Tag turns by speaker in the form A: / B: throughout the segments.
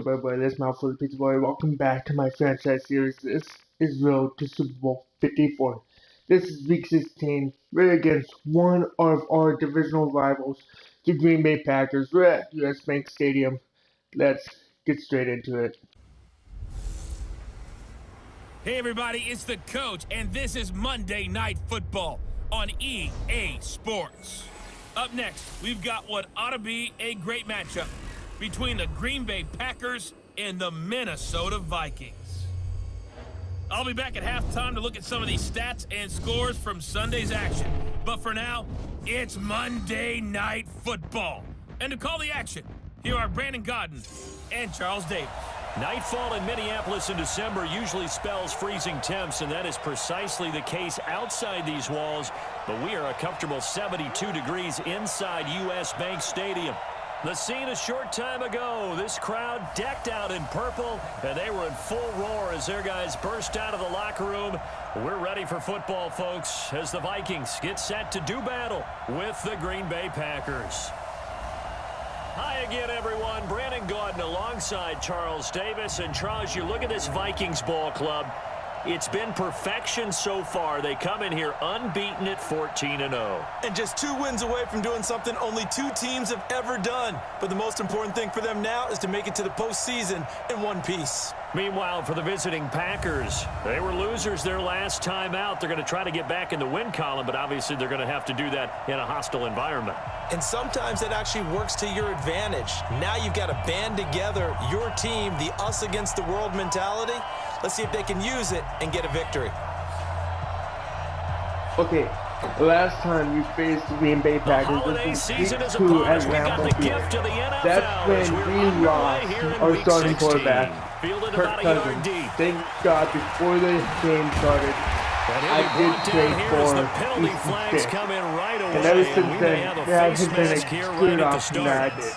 A: SuperBowl? This is Mouthful of Pizza Boy. Welcome back to my franchise series. This is Road to Super Bowl 54. This is Week 16. We're against one of our divisional rivals, the Green Bay Packers. We're at US Bank Stadium. Let's get straight into it.
B: Hey everybody, it's the coach, and this is Monday Night Football on EA Sports. Up next, we've got what ought to be a great matchup between the Green Bay Packers and the Minnesota Vikings. I'll be back at halftime to look at some of these stats and scores from Sunday's action. But for now, it's Monday Night Football. And to call the action, here are Brandon Godden and Charles Davis.
C: Nightfall in Minneapolis in December usually spells freezing temps, and that is precisely the case outside these walls. But we are a comfortable 72 degrees inside US Bank Stadium. The scene a short time ago, this crowd decked out in purple, and they were in full roar as their guys burst out of the locker room. We're ready for football, folks, as the Vikings get set to do battle with the Green Bay Packers. Hi again, everyone. Brandon Gaudin alongside Charles Davis. And Charles, you look at this Vikings ball club. It's been perfection so far. They come in here unbeaten at 14-0.
D: And just 2 wins away from doing something only 2 teams have ever done. But the most important thing for them now is to make it to the postseason in one piece.
C: Meanwhile, for the visiting Packers, they were losers their last time out. They're going to try to get back in the win column, but obviously they're going to have to do that in a hostile environment.
D: And sometimes it actually works to your advantage. Now you've got to band together your team, the us against the world mentality. Let's see if they can use it and get a victory.
A: Okay, last time we faced the Green Bay Packers, this was Week 2 at Lambeau Field. That's when we lost our starting quarterback, Kirk Cousins. Thank God before the game started, I did trade for Easton Stick. And ever since then, there hasn't been a good option that I did.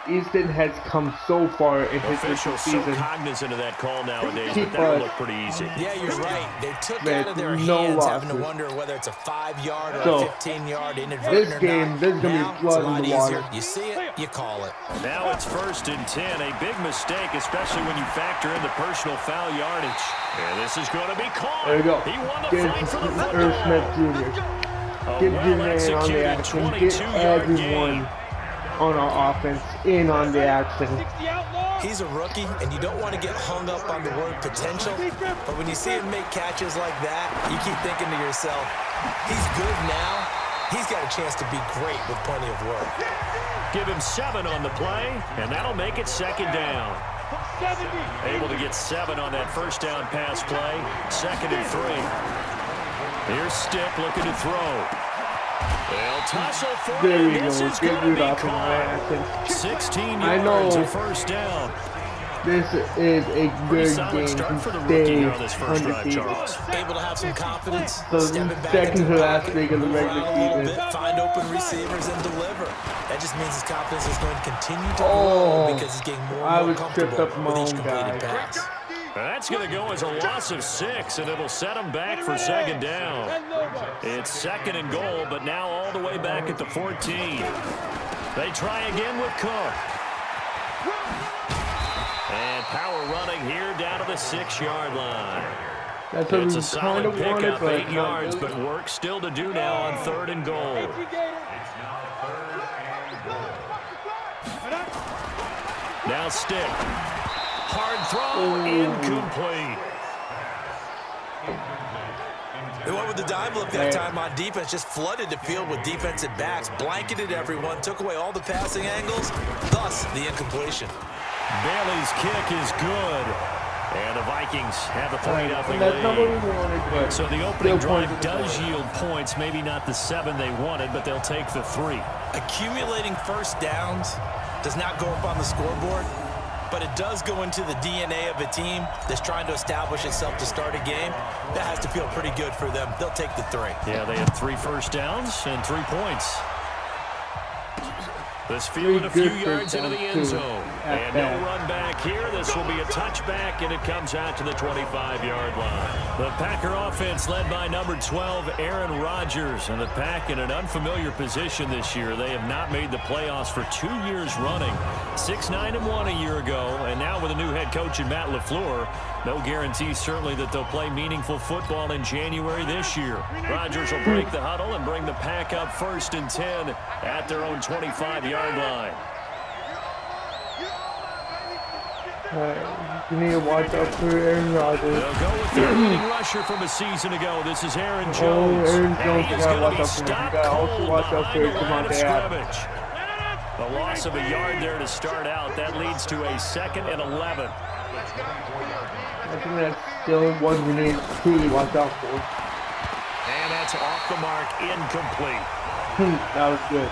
A: Easton has come so far in his rookie season.
C: Cognizant of that call nowadays, but that would look pretty easy.
D: Yeah, you're right. They took out of their hands, having to wonder whether it's a 5-yard or a 15-yard inadvertent
A: this game, there's going to be blood in the water.
D: You see it, you call it.
C: Now it's 1st and 10. A big mistake, especially when you factor in the personal foul yardage. And this is going to be caught.
A: There you go.
C: He won the fight for the football.
A: Irv Smith Jr. Get your man on the action. Get everyone on our offense in on the action.
D: He's a rookie, and you don't want to get hung up on the word potential, but when you see him make catches like that, you keep thinking to yourself, he's good now. He's got a chance to be great with plenty of work.
C: Give him 7 on the play, and that'll make it 2nd down. Able to get 7 on that 1st down pass play. 2nd and 3. Here's Stick looking to throw. They'll tussle for
A: there
C: it.
A: you
C: This
A: go.
C: is
A: Get
C: going to
A: rid
C: be
A: of
C: caught. 16
A: I
C: yards,
A: know
C: a 1st down.
A: this is a good game
C: Start for the
A: to
C: rookie
A: stay
C: here on this first drive,
A: undefeated.
C: Charles.
D: Able to have some confidence.
A: So
D: stepping back
A: second
D: into
A: to
D: the
A: last
D: pocket,
A: week of the
D: move
A: regular
D: around a little
A: season.
D: bit, find open receivers and deliver. That just means his confidence is going to continue to grow because he's getting more
A: I
D: and more
A: was tripped
D: comfortable
A: up my
D: with each
A: own
D: completed
A: guy.
D: pass.
C: That's going to go as a loss of 6, and it'll set them back for 2nd down. It's 2nd and goal, but now all the way back at the 14. They try again with Cook. And power running here down to the 6-yard line.
A: That's what
C: It's
A: we
C: a solid
A: kind of wanted,
C: pickup,
A: but
C: 8 yards, but work still to do now on 3rd and goal. Now Stick. Hard throw, incomplete.
D: They went with the dive look that time on defense, just flooded the field with defensive backs, blanketed everyone, took away all the passing angles, thus the incompletion.
C: Bailey's kick is good. And the Vikings have a 3-0
A: that's not what we
C: lead.
A: wanted, but
C: So the opening
A: still
C: drive
A: points
C: does yield points, maybe not the 7 they wanted, but they'll take the 3.
D: Accumulating 1st downs does not go up on the scoreboard, but it does go into the DNA of a team that's trying to establish itself to start a game. That has to feel pretty good for them. They'll take the 3.
C: Yeah, they had 3 first downs and 3 points. This field a few
A: good
C: yards into the end zone. And no
A: that.
C: run back here. This will be a touchback, and it comes out to the 25-yard line. The Packer offense led by number 12, Aaron Rodgers. And the Pack in an unfamiliar position this year. They have not made the playoffs for 2 years running. 6-9-1 a year ago. And now with a new head coach in Matt LaFleur, no guarantee certainly that they'll play meaningful football in January this year. Rodgers will break the huddle and bring the Pack up 1st and 10 at their own 25-yard line.
A: You need to watch out for Aaron Rodgers.
C: They'll go with their leading rusher from a season ago. This is Aaron Jones.
A: Aaron Jones,
C: And
A: you gotta
C: going
A: watch
C: to be
A: out for him. You
C: stopped
A: gotta also
C: cold
A: watch out
C: behind
A: for
C: the line of
A: Devontae Adams.
C: scrimmage. The loss of a yard there to start out. That leads to a 2nd and 11.
A: I think that's still one we need to watch out for.
C: And that's off the mark, incomplete.
A: That was good.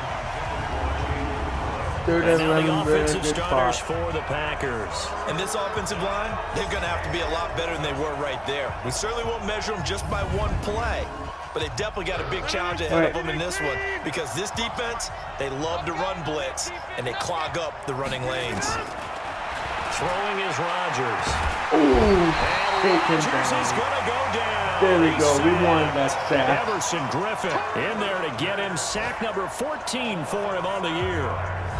A: 3rd
C: And
A: and
C: now
A: 11,
C: the
A: very
C: offensive
A: good
C: starters
A: spot.
C: for the Packers.
D: And this offensive line, they're going to have to be a lot better than they were right there. We certainly won't measure them just by one play, but they definitely got a big challenge ahead of them in this one because this defense, they love to run blitz, and they clog up the running lanes.
C: Throwing is Rodgers.
A: Ooh,
C: And Rodgers is going to go down.
A: there we
C: He's
A: go. We
C: sacked.
A: wanted that sack.
C: Everson Griffin in there to get him. Sack number 14 for him on the year.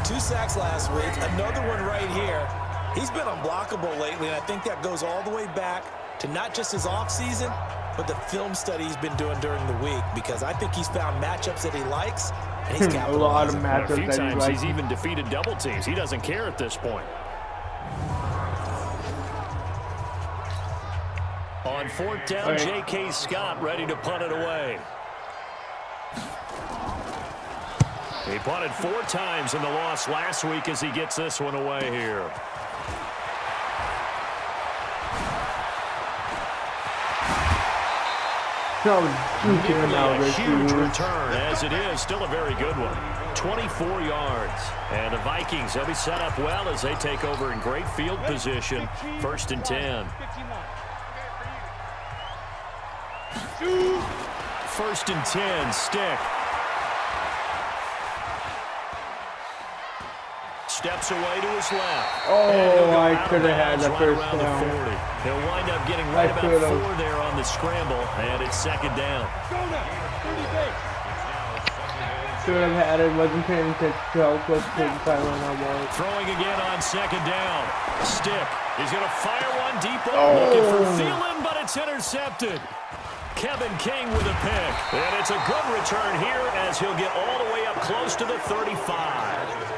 D: 2 sacks last week, another one right here. He's been unblockable lately, and I think that goes all the way back to not just his offseason, but the film study he's been doing during the week, because I think he's found matchups that he likes, and he's
A: A lot of
D: capitalizing.
C: And a few
A: matchups that
C: times
A: he
C: he's
A: likes.
C: even defeated double teams. He doesn't care at this point. On 4th down, J.K. Scott ready to punt it away. He punted 4 times in the loss last week as he gets this one away here. A huge return, as it is still a very good one. 24 yards. And the Vikings, they'll be set up well as they take over in great field position. 1st and 10. 1st and 10, stick. Steps away to his left.
A: Oh, I could have had the
C: right
A: first
C: around
A: down.
C: the 40. He'll wind up getting right about 4 there on the scramble, and it's 2nd down.
A: Should have had it. Wasn't paying attention to how close to the sideline I was.
C: Throwing again on 2nd down. Stick. He's going to fire one deep over. Looking for Thielen, but it's intercepted. Kevin King with a pick. And it's a good return here as he'll get all the way up close to the 35.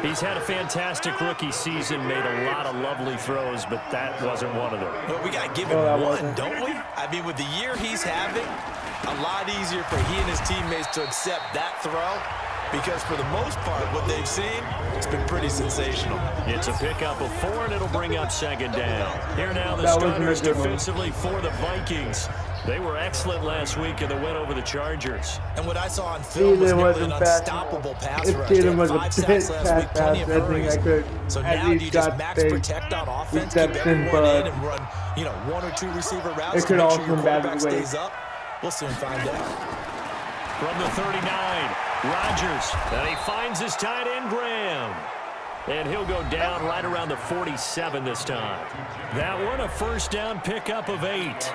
C: He's had a fantastic rookie season, made a lot of lovely throws, but that wasn't one of them.
D: But we got to give him one, don't we? I mean, with the year he's having, a lot easier for he and his teammates to accept that throw, because for the most part, what they've seen, it's been pretty sensational.
C: It's a pickup of 4, and it'll bring up 2nd down. Here now the
A: That wasn't a
C: starters
A: good one.
C: defensively for the Vikings. They were excellent last week in the win over the Chargers.
D: And what I saw on film was nearly an unstoppable pass rush. They had 5 sacks last week, plenty of hurries. So now do you just max protect on offense, keep everyone in and run, 1 or 2 receiver routes to make sure your quarterback stays up? We'll soon find out.
C: From the 39, Rodgers, and he finds his tight end, Graham. And he'll go down right around the 47 this time. That one, a 1st down pickup of 8.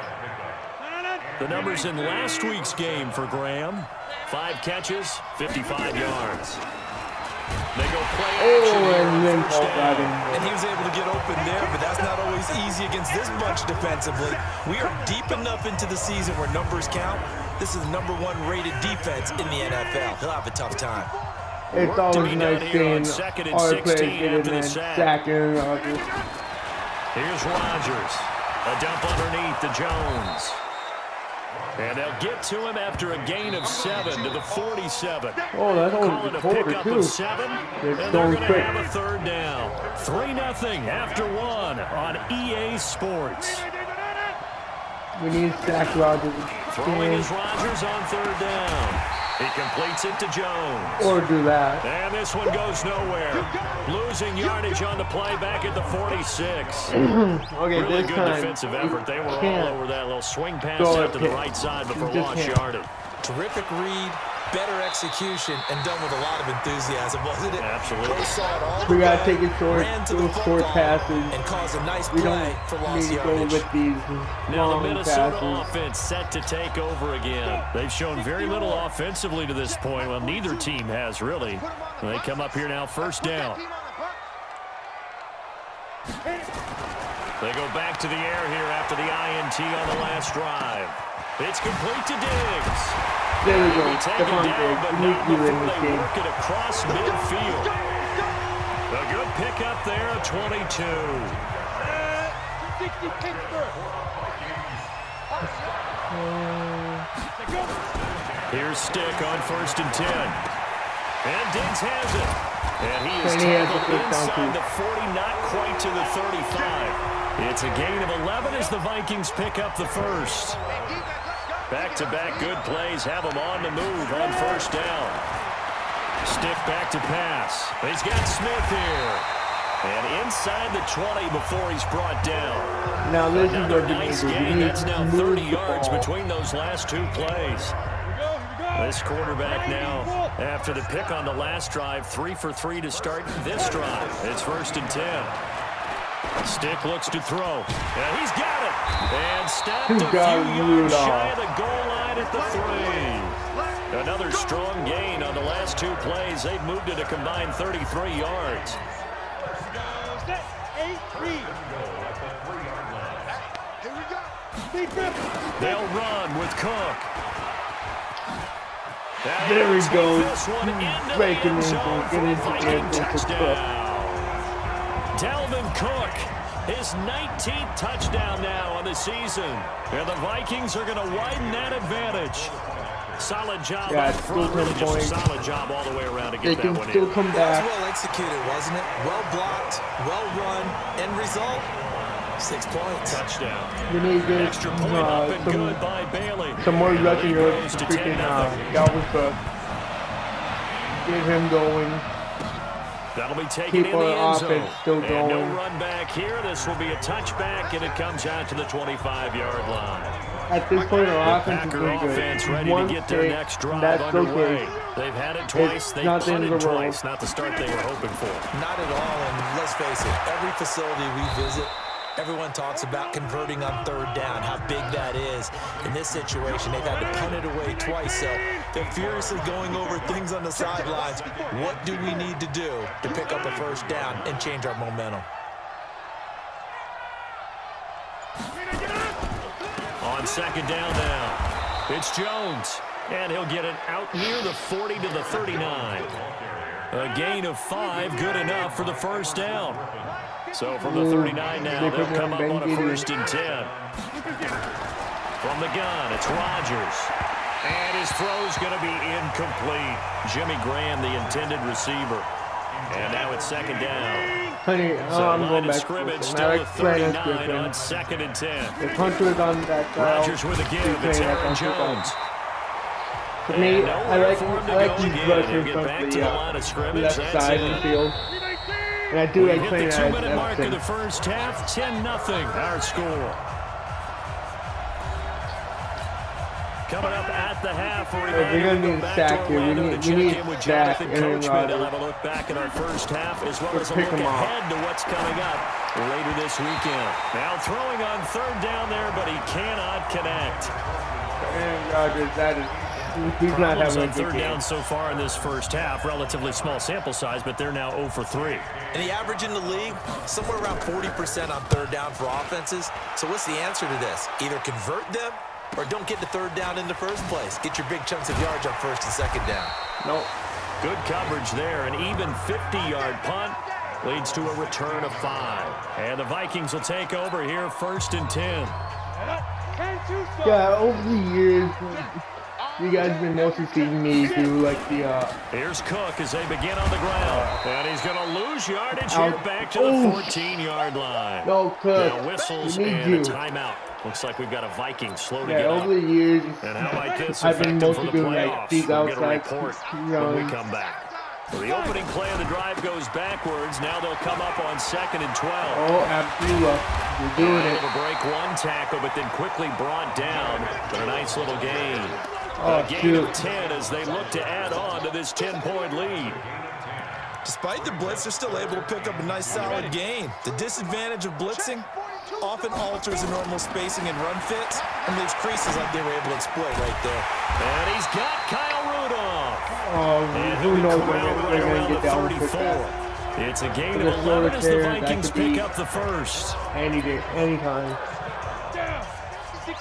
C: The numbers in last week's game for Graham. 5 catches, 55 yards. They go play action here on
A: and then
C: 1st down.
D: And he was able to get open there, but that's not always easy against this bunch defensively. We are deep enough into the season where numbers count. This is the #1 rated defense in the NFL. He'll have a tough time.
A: It's always nice seeing our players get in and sack Aaron Rodgers.
C: Here's Rodgers. A dump underneath to Jones. And they'll get to him after a gain of 7 to the 47.
A: Oh, that's
C: Call
A: only
C: it
A: the
C: a
A: quarter,
C: pickup
A: too.
C: of 7,
A: It's
C: and they're
A: going
C: going to
A: quick.
C: have a 3rd down. 3-0 after 1 on EA Sports.
A: We need to sack Rodgers.
C: Throwing is Rodgers on 3rd down. He completes it to Jones.
A: Or do that.
C: And this one goes nowhere. Losing yardage on the play back at the 46.
A: Okay,
C: Really
A: this
C: good
A: time,
C: defensive effort. They were all
A: can't
C: over that little swing pass
A: go
C: out to the
A: ahead.
C: right side before
A: You just
C: lost
A: can't.
C: yardage.
D: Terrific read, Better execution and done with a lot of enthusiasm, wasn't it?
C: Absolutely.
D: They saw it all
A: We gotta
D: the way,
A: take it short,
D: ran to
A: little
D: the
A: short
D: football,
A: passes.
D: and cause a nice
A: We
D: play
A: don't
D: for
A: need
D: lost
A: to go
D: yardage.
A: with these
C: Now the
A: long
C: Minnesota
A: passes.
C: offense set to take over again. They've shown very little offensively to this point. Well, neither team has really. They come up here now, first down. They go back to the air here after the INT on the last drive. It's complete to Diggs.
A: There we go.
C: Taken
A: Stephon
C: down,
A: Diggs.
C: but
A: We need
C: not
A: you in
C: before
A: this
C: they
A: game.
C: work it across midfield. A good pickup there, a 22. Here's Stick on 1st and 10. And Diggs has it. And he is tackled inside the 40, not quite to the 35. It's a gain of 11 as the Vikings pick up the first. Back-to-back good plays have them on the move on first down. Stick back to pass. He's got Smith here. And inside the 20 before he's brought down.
A: Now this is
C: Another
A: what we
C: nice
A: need to do.
C: gain.
A: We need
C: That's
A: to
C: now
A: move
C: 30
A: the
C: yards
A: ball.
C: between those last two plays. This quarterback now, after the pick on the last drive, 3 for 3 to start this drive. It's 1st and 10. Stick looks to throw. And he's got it. And stopped a few yards shy of the goal line at the 3. Another strong gain on the last two plays. They've moved it a combined 33 yards. They'll run with Cook.
A: There we go.
C: Breaking
A: in, get into the end zone for Cook.
C: Dalvin Cook, his 19th touchdown now on the season. And the Vikings are going to widen that advantage. Solid job up front, really just a solid job all the way around to get that one in.
A: They can still come back.
D: That was well executed, wasn't it? Well blocked, well run. End result, 6 points.
C: Touchdown.
A: We need to
C: Extra point up and good by Bailey.
A: some more
C: And
A: rushing
C: lead
A: yards
C: goes
A: to
C: to
A: freaking
C: 10-0.
A: Dalvin Cook. Get him going.
C: That'll be taken
A: Keep
C: in the
A: our
C: end zone.
A: offense still
C: And
A: going.
C: no run back here. This will be a touchback, and it comes out to the 25-yard line.
A: At this point, our offense is
C: Packer
A: doing good.
C: offense ready
A: One
C: to get their
A: pick,
C: next drive
A: that's
C: underway.
A: okay.
C: They've had it twice. They
A: not the end of
C: punted
A: the world.
C: twice. Not the start they were hoping for.
D: Not at all, and let's face it, every facility we visit, everyone talks about converting on 3rd down, how big that is. In this situation, they've had to punt it away twice, so they're furiously going over things on the sidelines. What do we need to do to pick up a 1st down and change our momentum?
C: On 2nd down now, it's Jones, and he'll get it out near the 40 to the 39. A gain of 5, good enough for the 1st down. So from the 39 now, they'll come up on a 1st and 10. From the gun, it's Rodgers. And his throw's going to be incomplete. Jimmy Graham, the intended receiver. And now it's 2nd down.
A: Honey,
C: So
A: I'm
C: line
A: going
C: of
A: back
C: scrimmage
A: to
C: still
A: I
C: a
A: like playing
C: 39 on
A: this
C: 2nd and 10.
A: The punter's on that side.
C: Rodgers with a give. It's Aaron Jones.
A: For me,
C: And
A: I
C: nowhere
A: like
C: for him to
A: these
C: go again.
A: rushers
C: He'll get
A: from
C: back to
A: the
C: the line of scrimmage.
A: left
C: That's
A: side of
C: it.
A: the field. And I do
C: We
A: like
C: hit
A: playing
C: the
A: that
C: 2-minute mark of
A: Everton.
C: the first half. 10-0 our score. Coming up at the half, a
A: We're
C: reminder
A: gonna
C: we go
A: need
C: back
A: Sack
C: to
A: here.
C: Orlando
A: We
C: to
A: need
C: check in with
A: Sack
C: Jonathan
A: and Aaron
C: Coachman. They'll
A: Rodgers.
C: have a look back at our first half as well as a
A: Pick
C: look
A: 'em off.
C: ahead to what's coming up later this weekend. Now throwing on 3rd down there, but he cannot connect.
A: Aaron Rodgers, that is, he's not
C: Problems
A: having a
C: on
A: good
C: 3rd down
A: game.
C: so far in this first half. Relatively small sample size, but they're now 0 for 3.
D: And the average in the league, somewhere around 40% on 3rd down for offenses. So what's the answer to this? Either convert them or don't get to 3rd down in the first place. Get your big chunks of yards on 1st and 2nd down.
A: No.
C: Good coverage there. An even 50-yard punt leads to a return of 5. And the Vikings will take over here 1st and 10.
A: Yeah, over the years, you guys have been mostly seeing me do like the
C: Here's Cook as they begin on the ground. And he's going to lose yardage here
A: out.
C: back to the 14-yard line.
A: no Cook.
C: Now whistles
A: We need
C: and
A: you.
C: a timeout. Looks like we've got a Viking slow to
A: Yeah,
C: get up.
A: over the years,
C: And how might this
A: I've been
C: affect them for
A: mostly
C: the
A: doing like
C: playoffs?
A: these
C: We'll get a
A: outside
C: report when
A: runs.
C: we come back. So the opening play of the drive goes backwards. Now they'll come up on 2nd and 12.
A: Oh, Abdullah, you're doing it.
C: Able to break one tackle, but then quickly brought down. But a nice little gain. A gain of 10 as they look to add on to this 10-point lead.
D: Despite the blitz, they're still able to pick up a nice solid gain. The disadvantage of blitzing often alters the normal spacing and run fits and leaves creases like they were able to exploit right there.
C: And he's got Kyle Rudolph.
A: And who knows when they're going to get down with that.
C: It's a gain of 11 as the Vikings pick up the first.
A: Anytime.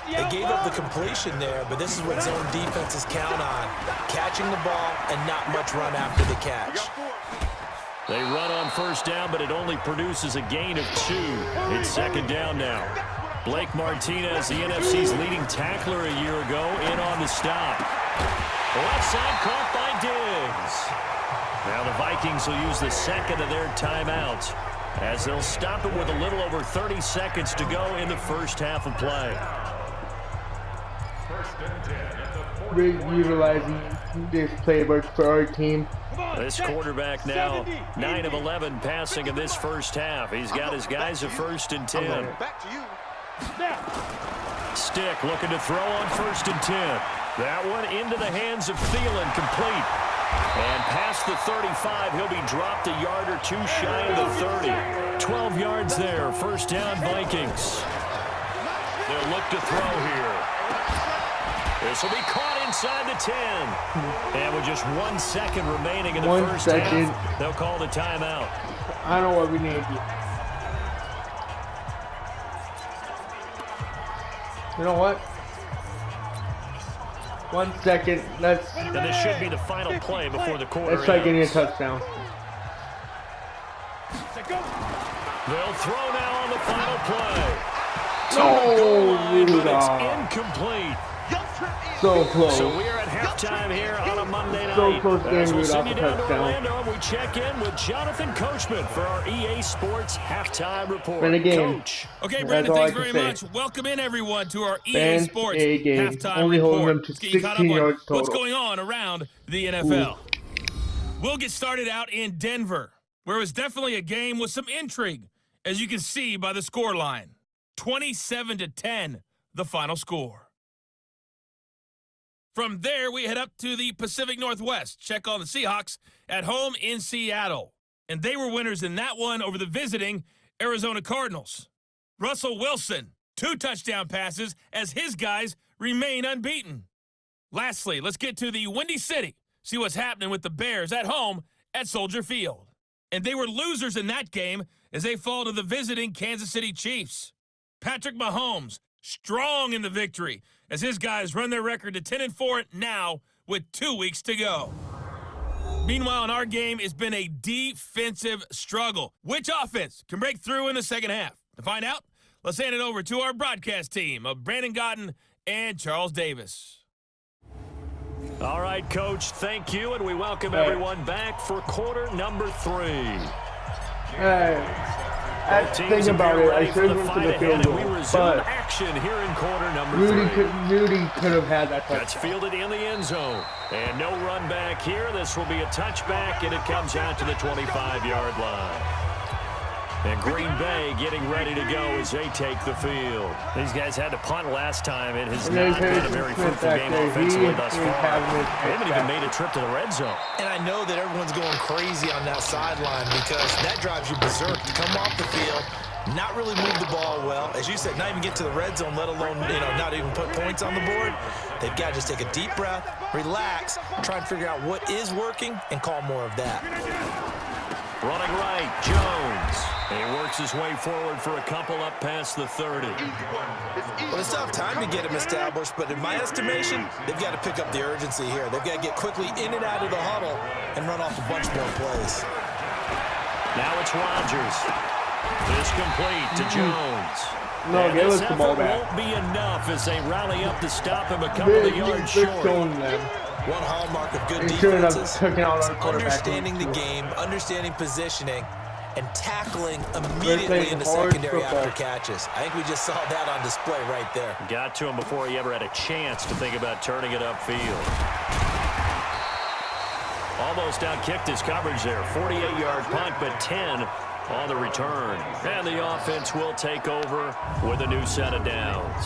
D: They gave up the completion there, but this is what zone defenses count on. Catching the ball and not much run after the catch.
C: They run on first down, but it only produces a gain of 2. It's second down now. Blake Martinez, the NFC's leading tackler a year ago, in on the stop. Left side caught by Diggs. Now the Vikings will use the second of their timeouts as they'll stop it with a little over 30 seconds to go in the first half of play.
A: We're utilizing this playbook for our team.
C: This quarterback now 9 of 11 passing in this first half. He's got his guys at 1st and 10.
E: Back to you.
C: Stick looking to throw on 1st and 10. That one into the hands of Thielen, complete. And past the 35, he'll be dropped a yard or 2 shy of the 30. 12 yards there, first down Vikings. They'll look to throw here. This will be caught inside the 10. And with just 1 second remaining in the first half, they'll call the timeout.
A: I know what we need to do. You know what? 1 second.
C: And this should be the final play before the quarter
A: let's try getting a
C: ends.
A: touchdown.
C: They'll throw now on the final play.
A: No,
C: It's incomplete.
A: So close.
C: So we're at halftime here on a Monday night.
A: So close to
C: As we'll
A: getting
C: send you
A: off a
C: down to
A: touchdown.
C: Orlando, we check in with Jonathan Coachman for our EA Sports halftime report.
A: Been a game.
C: Coach.
B: Okay,
A: That's
B: Brandon,
A: all
B: thanks
A: I
B: very
A: can say.
B: much. Welcome in, everyone, to our EA
A: Been
B: Sports
A: a game.
B: halftime
A: Only holding
B: report.
A: them to
B: Let's get you caught up
A: 16
B: on
A: yards
B: what's
A: total.
B: going on around the NFL. We'll get started out in Denver, where it was definitely a game with some intrigue, as you can see by the score line. 27-10, the final score. From there, we head up to the Pacific Northwest. Check on the Seahawks at home in Seattle. And they were winners in that one over the visiting Arizona Cardinals. Russell Wilson, 2 touchdown passes as his guys remain unbeaten. Lastly, let's get to the Windy City. See what's happening with the Bears at home at Soldier Field. And they were losers in that game as they fall to the visiting Kansas City Chiefs. Patrick Mahomes, strong in the victory as his guys run their record to 10-4 now with 2 weeks to go. Meanwhile, in our game, it's been a defensive struggle. Which offense can break through in the second half? To find out, let's hand it over to our broadcast team of Brandon Godden and Charles Davis.
C: All right, Coach, thank you, and we welcome everyone back for quarter number 3.
A: Think about it. I should have went to the field goal, but
C: action here in quarter number 3.
A: Rudy could have had that
C: That's
A: touchdown.
C: fielded in the end zone. And no run back here. This will be a touchback, and it comes out to the 25-yard line. And Green Bay getting ready to go as they take the field. These guys had to punt last time. It has not been a very fruitful game offensively thus far. They haven't even made a trip to the red zone.
D: And I know that everyone's going crazy on that sideline because that drives you berserk to come off the field, not really move the ball well. As you said, not even get to the red zone, let alone, not even put points on the board. They've got to just take a deep breath, relax, try and figure out what is working and call more of that.
C: Running right, Jones. He works his way forward for a couple up past the 30.
D: Well, it's tough time to get him established, but in my estimation, they've got to pick up the urgency here. They've got to get quickly in and out of the huddle and run off a bunch more plays.
C: Now it's Rodgers. This complete to Jones.
A: No,
C: and
A: give
C: this
A: us the ball
C: effort
A: back.
C: won't be enough as they rally up to stop him a couple of yards short.
D: One hallmark of good
A: They shouldn't have
D: defenses
A: taken out
D: is
A: our quarterback.
D: understanding the game, understanding positioning, and tackling immediately
A: playing
D: in the
A: hard
D: secondary
A: football.
D: after catches. I think we just saw that on display right there.
C: Got to him before he ever had a chance to think about turning it upfield. Almost outkicked his coverage there. 48-yard punt, but 10 on the return. And the offense will take over with a new set of downs.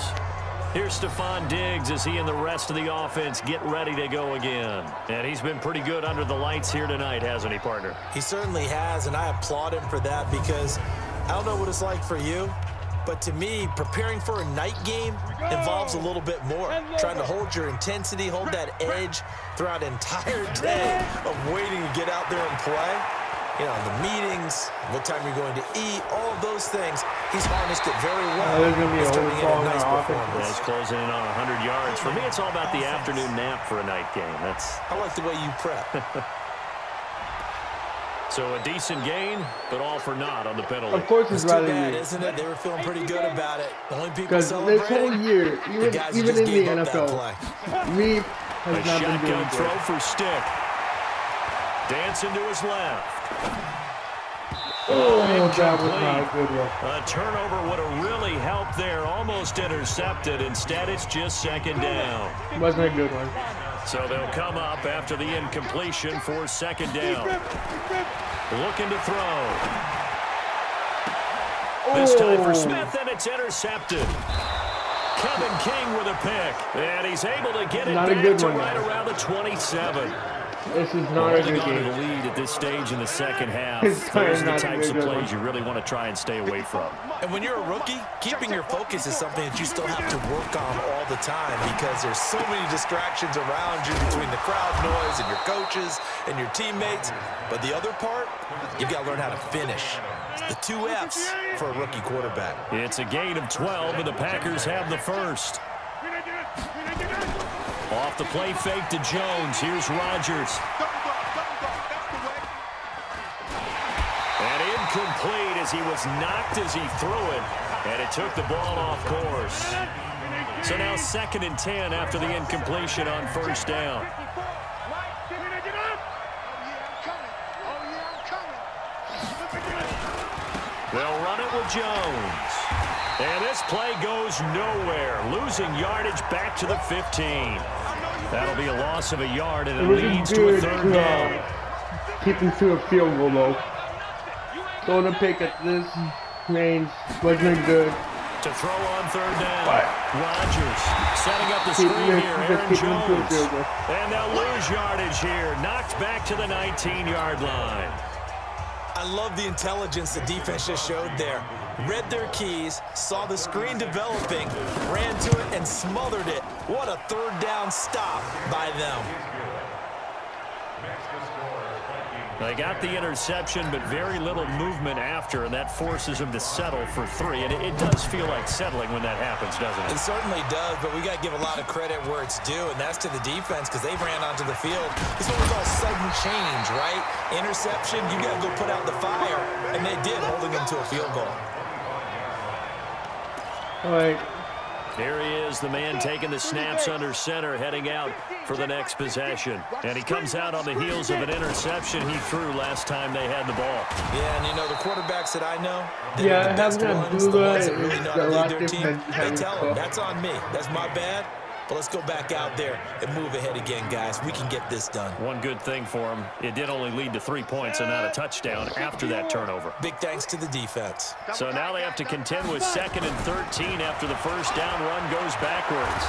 C: Here's Stephon Diggs as he and the rest of the offense get ready to go again. And he's been pretty good under the lights here tonight, hasn't he, partner?
D: He certainly has, and I applaud him for that because I don't know what it's like for you, but to me, preparing for a night game involves a little bit more. Trying to hold your intensity, hold that edge throughout an entire day of waiting to get out there and play. You know, the meetings, what time you're going to eat, all of those things. He's harnessed it very well.
A: There's going to be a whole ball
D: nice
A: in our offense.
C: Yeah, he's closing in on 100 yards. For me, it's all about the afternoon nap for a night game.
D: I like the way you prep.
C: So a decent gain, but all for naught on the penalty.
A: Of course, it's
D: Too
A: rather
D: bad,
A: weird.
D: isn't it? They were feeling pretty good about it. The only people
A: Because
D: celebrating,
A: this whole year, even in the NFL, Reed has
C: A
A: not been
C: shotgun
A: doing
C: throw
A: good.
C: for Stick. Dancing to his left.
A: Oh, that was
C: Incomplete.
A: not a good one.
C: A turnover would have really helped there. Almost intercepted. Instead, it's just second down.
A: Wasn't a good one.
C: So they'll come up after the incompletion for second down. Looking to throw. This time for Smith, and it's intercepted. Kevin King with a pick. And he's able to get it
A: Not a
C: back
A: good
C: to
A: one,
C: right
A: guys.
C: around the 27.
A: This is not a
C: Holding
A: good
C: on to
A: game.
C: the lead at this stage in the second half.
A: It's
C: Those are the
A: not a
C: types of
A: good
C: plays
A: one.
C: you really want to try and stay away from.
D: And when you're a rookie, keeping your focus is something that you still have to work on all the time because there's so many distractions around you between the crowd noise and your coaches and your teammates. But the other part, you've got to learn how to finish. It's the 2 F's for a rookie quarterback.
C: It's a gain of 12, and the Packers have the first. Off the play fake to Jones. Here's Rodgers. And incomplete as he was knocked as he threw it. And it took the ball off course. So now 2nd and 10 after the incompletion on first down. They'll run it with Jones. And this play goes nowhere. Losing yardage back to the 15. That'll be a loss of a yard, and it leads to a 3rd down.
A: Keep him to a field goal, though. Throwing a pick at this range wasn't good.
C: To throw on 3rd down.
A: But
C: Rodgers setting up the screen here. Aaron
A: keep him to a field
C: Jones.
A: goal.
C: And they'll lose yardage here. Knocked back to the 19-yard line.
D: I love the intelligence the defense just showed there. Read their keys, saw the screen developing, ran to it, and smothered it. What a 3rd down stop by them.
C: They got the interception, but very little movement after, and that forces them to settle for 3. And it does feel like settling when that happens, doesn't it?
D: It certainly does, but we got to give a lot of credit where it's due, and that's to the defense because they ran onto the field. This one was all sudden change, right? Interception, you got to go put out the fire, and they did, holding them to a field goal.
A: All right.
C: Here he is, the man taking the snaps under center, heading out for the next possession. And he comes out on the heels of an interception he threw last time they had the ball.
D: Yeah, and you know, the quarterbacks that I know,
A: Yeah,
D: the best
A: having a
D: ones, the
A: doula
D: ones that really
A: is
D: know
A: a
D: how to
A: lot
D: lead their
A: different
D: team,
A: than
D: they tell them,
A: having
D: that's on me. That's my bad. But let's go back out there and move ahead again, guys. We can get this done.
C: One good thing for him, it did only lead to 3 points and not a touchdown after that turnover.
D: Big thanks to the defense.
C: So now they have to contend with 2nd and 13 after the first down run goes backwards.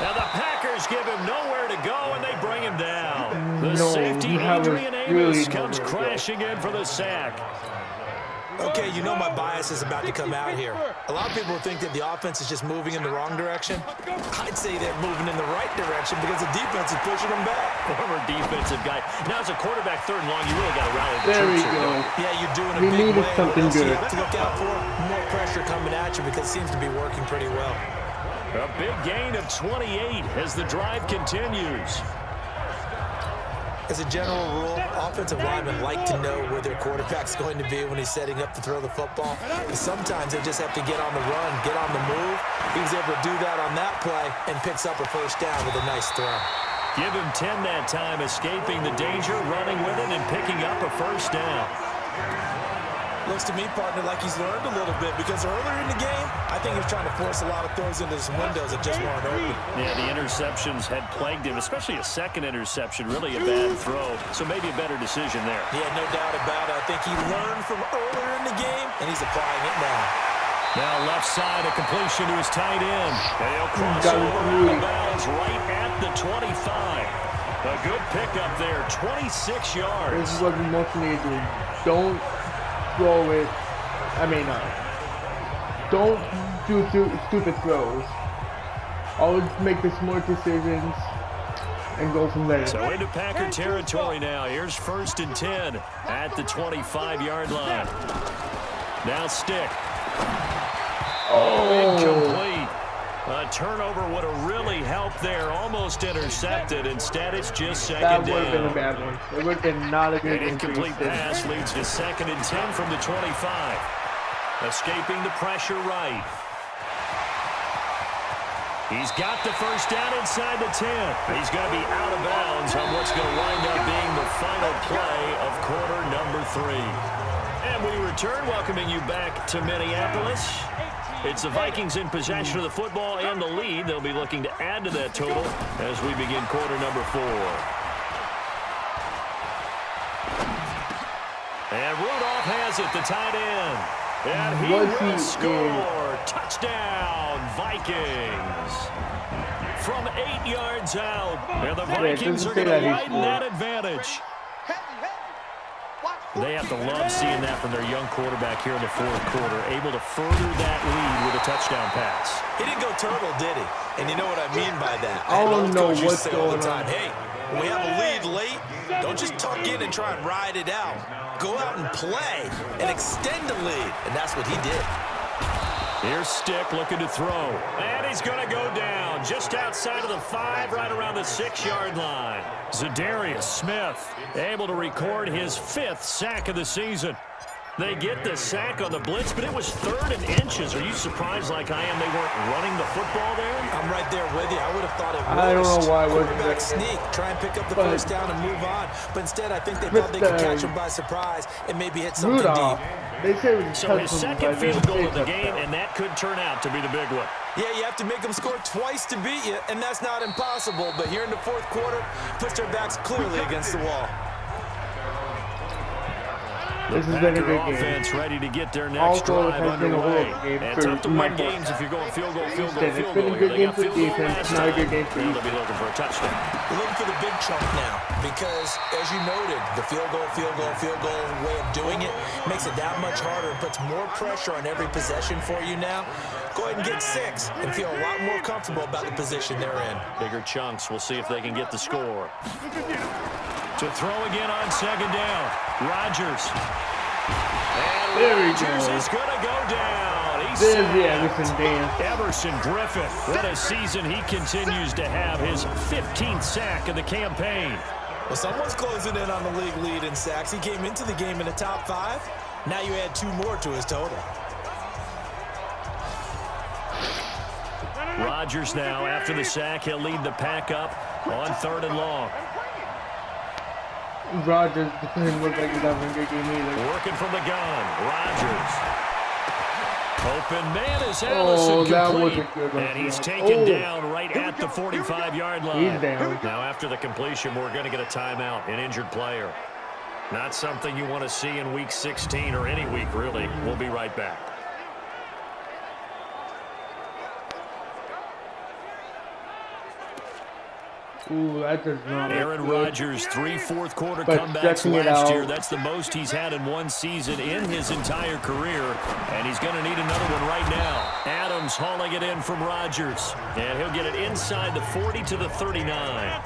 C: Now the Packers give him nowhere to go, and they bring him down. The safety, Adrian Amos, comes crashing in for the sack.
D: Okay, you know my bias is about to come out here. A lot of people think that the offense is just moving in the wrong direction. I'd say they're moving in the right direction because the defense is pushing them back.
C: Former defensive guy. Now as a quarterback 3rd and long, you really got to rally the
A: There we
C: troops here.
A: go.
D: Yeah, you're doing a
A: We
D: big
A: needed
D: way.
A: something
D: What else
A: good.
D: you have to look out for? More pressure coming at you because it seems to be working pretty well.
C: A big gain of 28 as the drive continues.
D: As a general rule, offensive linemen like to know where their quarterback's going to be when he's setting up to throw the football. And sometimes they just have to get on the run, get on the move. He was able to do that on that play and picks up a first down with a nice throw.
C: Give him 10 that time, escaping the danger, running with it, and picking up a first down.
D: Looks to me, partner, like he's learned a little bit because earlier in the game, I think he was trying to force a lot of throws into some windows that just weren't open.
C: Yeah, the interceptions had plagued him, especially a second interception, really a bad throw. So maybe a better decision there.
D: Yeah, no doubt about it. I think he learned from earlier in the game, and he's applying it now.
C: Now left side, a completion to his tight end. And he'll cross over out of bounds right at the 25. A good pickup there, 26 yards.
A: This is what we most need to do. Don't throw it. Don't do stupid throws. Always make the smart decisions and go from there.
C: So into Packer territory now. Here's 1st and 10 at the 25-yard line. Now stick. Incomplete. A turnover would have really helped there. Almost intercepted. Instead, it's just second down.
A: That would have been a bad one. It would have been not a good
C: An incomplete pass leads to 2nd and 10 from the 25. Escaping the pressure right. He's got the first down inside the 10. He's going to be out of bounds on what's going to wind up being the final play of quarter number 3. And we return, welcoming you back to Minneapolis. It's the Vikings in possession of the football and the lead. They'll be looking to add to that total as we begin quarter number 4. And Rudolph has it, the tight end. And he will score. Touchdown, Vikings. From 8 yards out. And the Vikings are going to widen that advantage. They have to love seeing that from their young quarterback here in the 4th quarter, able to further that lead with a touchdown pass.
D: He didn't go turtle, did he? And you know what I mean by that.
A: I don't know what's going on.
D: Hey, when we have a lead late, don't just tuck in and try and ride it out. Go out and play and extend the lead, and that's what he did.
C: Here's Stick looking to throw. And he's going to go down just outside of the 5, right around the 6-yard line. Zadarius Smith able to record his 5th sack of the season. They get the sack on the blitz, but it was 3rd and inches. Are you surprised like I am they weren't running the football there?
D: I'm right there with you. I would have thought it was.
A: I don't know why.
D: Quarterback sneak, try and pick up the first down and move on. But instead, I think they thought they could catch him by surprise and maybe hit something
A: Rudolph.
D: deep.
A: They say we
C: So his second field goal of the game, and that could turn out to be the big one.
D: Yeah, you have to make them score twice to beat you, and that's not impossible. But here in the 4th quarter, puts their backs clearly against the wall.
A: This has been a good game.
C: Offense ready to get their next drive underway. And tough to win games if you're going field goal.
A: It's been a good game for defense, not a good game for
C: They'll be looking for a touchdown.
D: We're looking for the big chunk now because, as you noted, the field goal way of doing it makes it that much harder and puts more pressure on every possession for you now. Go ahead and get 6 and feel a lot more comfortable about the position they're in.
C: Bigger chunks. We'll see if they can get the score. To throw again on 2nd down. Rodgers. And Rodgers is going to go down. He's
A: There's the Everson dance.
C: Everson Griffin. What a season he continues to have. His 15th sack of the campaign.
D: Well, someone's closing in on the league lead in sacks. He came into the game in the top 5. Now you add 2 more to his total.
C: Rodgers now, after the sack, he'll lead the pack up on 3rd and long.
A: Rodgers doesn't look like he's having a good game either.
C: Working from the gun. Rodgers. Open man is Allison
A: that was
C: complete.
A: a good one.
C: And he's taken down right at the 45-yard line.
A: He's down.
C: Now after the completion, we're going to get a timeout, an injured player. Not something you want to see in week 16 or any week, really. We'll be right back.
A: Ooh, that does not
C: Aaron
A: look
C: Rodgers, 3 fourth-quarter
A: But
C: comebacks
A: stretching it
C: last
A: out.
C: year. That's the most he's had in one season in his entire career, and he's going to need another one right now. Adams hauling it in from Rodgers, and he'll get it inside the 40 to the 39.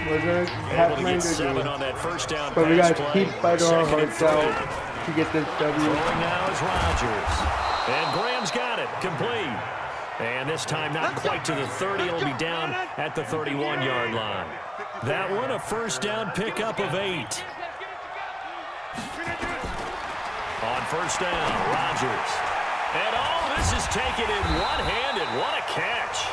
A: We're going to
C: Able to
A: have
C: get
A: to
C: 7 on that first down
A: But we
C: pass
A: got to
C: play.
A: keep fighting our
C: 2nd and
A: hearts
C: 3.
A: out to get this W.
C: Throwing now is Rodgers. And Graham's got it. Complete. And this time not quite to the 30. It'll be down at the 31-yard line. That one a first down pickup of 8. On first down, Rodgers. And this is taken in one-handed. What a catch.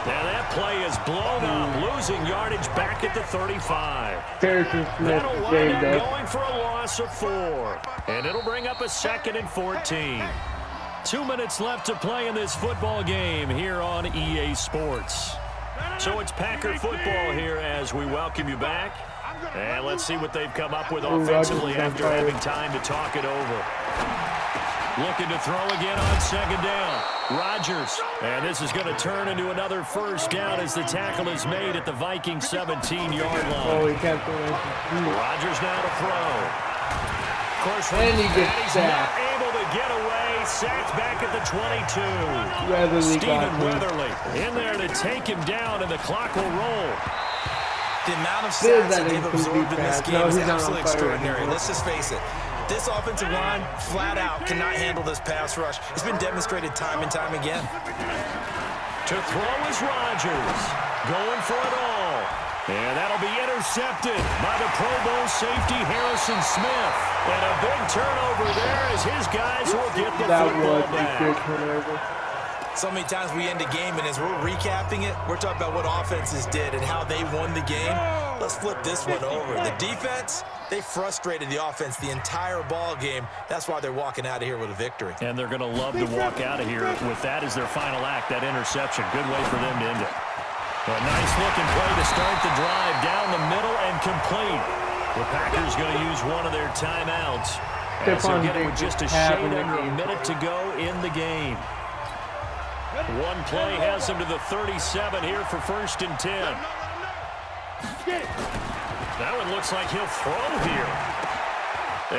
C: Now that play is blown up, losing yardage back at the 35.
A: Harrison Smith
C: That'll wind
A: saved
C: up
A: us.
C: going for a loss of 4. And it'll bring up a 2nd and 14. 2 minutes left to play in this football game here on EA Sports. So it's Packer football here as we welcome you back. And let's see what they've come up with offensively after having time to talk it over. Looking to throw again on second down. Rodgers. And this is going to turn into another first down as the tackle is made at the Vikings 17-yard line.
A: Oh, he can't throw it.
C: Rodgers now to throw. Of course,
A: And he gets
C: he's
A: sacked.
C: not able to get away. Sacked back at the 22.
A: Weatherly
C: Stephen
A: got
C: Weatherly in there to take him down, and the clock will roll.
D: The amount of sacks that they've absorbed in this game is absolutely extraordinary. Let's just face it. This offensive line, flat out, cannot handle this pass rush. It's been demonstrated time and time again.
C: To throw is Rodgers. Going for it all. And that'll be intercepted by the Pro Bowl safety Harrison Smith. And a big turnover there as his guys will get the football back.
A: Good turnover.
D: So many times we end a game, and as we're recapping it, we're talking about what offenses did and how they won the game. Let's flip this one over. The defense, they frustrated the offense the entire ball game. That's why they're walking out of here with a victory.
C: And they're going to love to walk out of here with that as their final act, that interception. Good way for them to end it. A nice-looking play to start the drive down the middle and complete. The Packers going to use one of their timeouts. As they'll get it with just a shade under a minute to go in the game. One play has him to the 37 here for 1st and 10. That one looks like he'll throw here.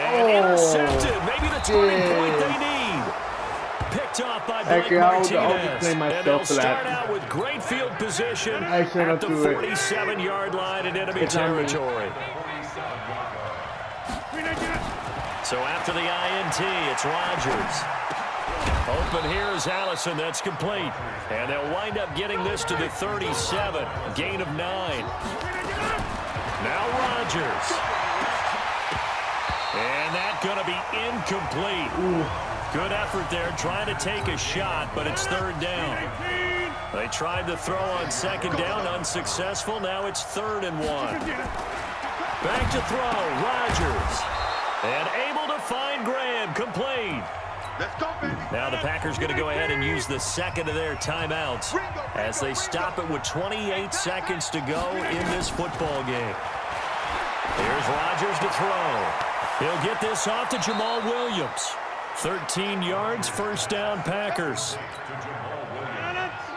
C: And intercepted. Maybe the turning point they need. Picked off by Blake Martinez. And they'll start out with great field position at the 47-yard line in enemy territory. So after the INT, it's Rodgers. Open here is Allison. That's complete. And they'll wind up getting this to the 37. Gain of 9. Now Rodgers. And that's going to be incomplete. Good effort there trying to take a shot, but it's 3rd down. They tried to throw on 2nd down, unsuccessful. Now it's 3rd and 1. Back to throw, Rodgers. And able to find Graham, complete. Now the Packers going to go ahead and use the second of their timeouts as they stop it with 28 seconds to go in this football game. Here's Rodgers to throw. He'll get this off to Jamal Williams. 13 yards, 1st down Packers.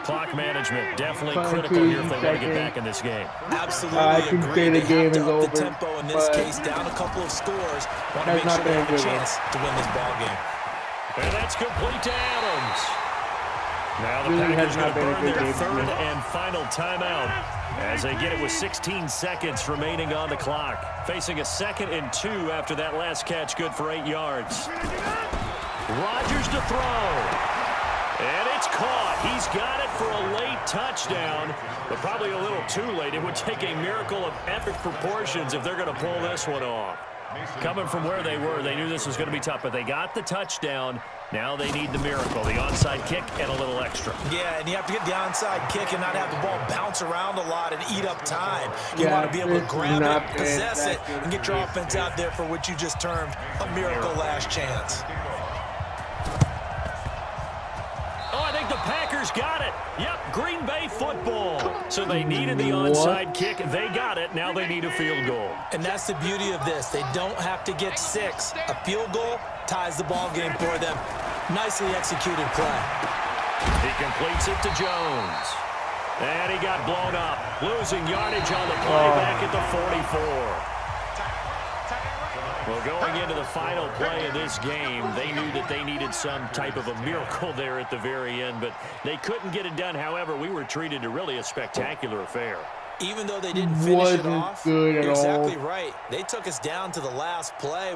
C: Clock management definitely critical here if they want to get back in this game.
D: Absolutely
A: agree. The game is over.
D: The tempo in this case, down a couple of scores. Want to make sure they have a chance to win this ball game.
C: And that's complete to Adams. Now the Packers going to burn their 3rd and final timeout as they get it with 16 seconds remaining on the clock. Facing a 2nd and 2 after that last catch, good for 8 yards. Rodgers to throw. And it's caught. He's got it for a late touchdown, but probably a little too late. It would take a miracle of epic proportions if they're going to pull this one off. Coming from where they were, they knew this was going to be tough, but they got the touchdown. Now they need the miracle, the onside kick and a little extra.
D: Yeah, and you have to get the onside kick and not have the ball bounce around a lot and eat up time. You want to be able to grab it, possess it, and get your offense out there for what you just termed a miracle last chance.
C: Oh, I think the Packers got it. Yep, Green Bay football. So they needed the onside kick. They got it. Now they need a field goal.
D: And that's the beauty of this. They don't have to get 6. A field goal ties the ball game for them. Nicely executed play.
C: He completes it to Jones. And he got blown up. Losing yardage on the play back at the 44. Well, going into the final play of this game, they knew that they needed some type of a miracle there at the very end, but they couldn't get it done. However, we were treated to really a spectacular affair.
D: Even though they didn't finish it off, you're exactly
A: all.
D: right. They took us down to the last play.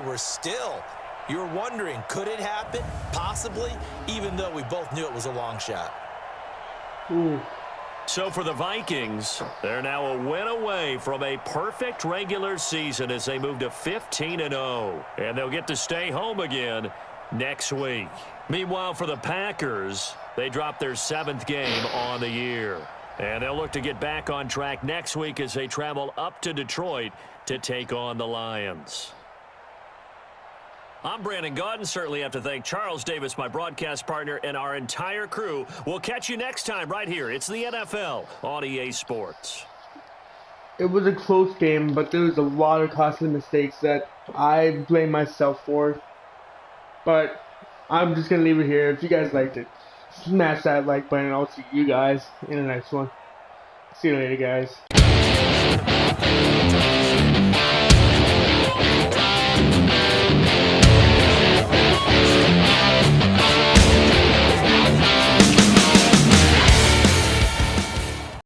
D: You're wondering, could it happen? Possibly, even though we both knew it was a long shot.
C: So for the Vikings, they're now a win away from a perfect regular season as they move to 15-0. And they'll get to stay home again next week. Meanwhile, for the Packers, they dropped their 7th game on the year. And they'll look to get back on track next week as they travel up to Detroit to take on the Lions. I'm Brandon Gaudin. Certainly have to thank Charles Davis, my broadcast partner, and our entire crew. We'll catch you next time right here. It's the NFL on EA Sports.
A: It was a close game, but there was a lot of costly mistakes that I blame myself for. But I'm just going to leave it here. If you guys liked it, smash that like button. I'll see you guys in the next one. See you later, guys.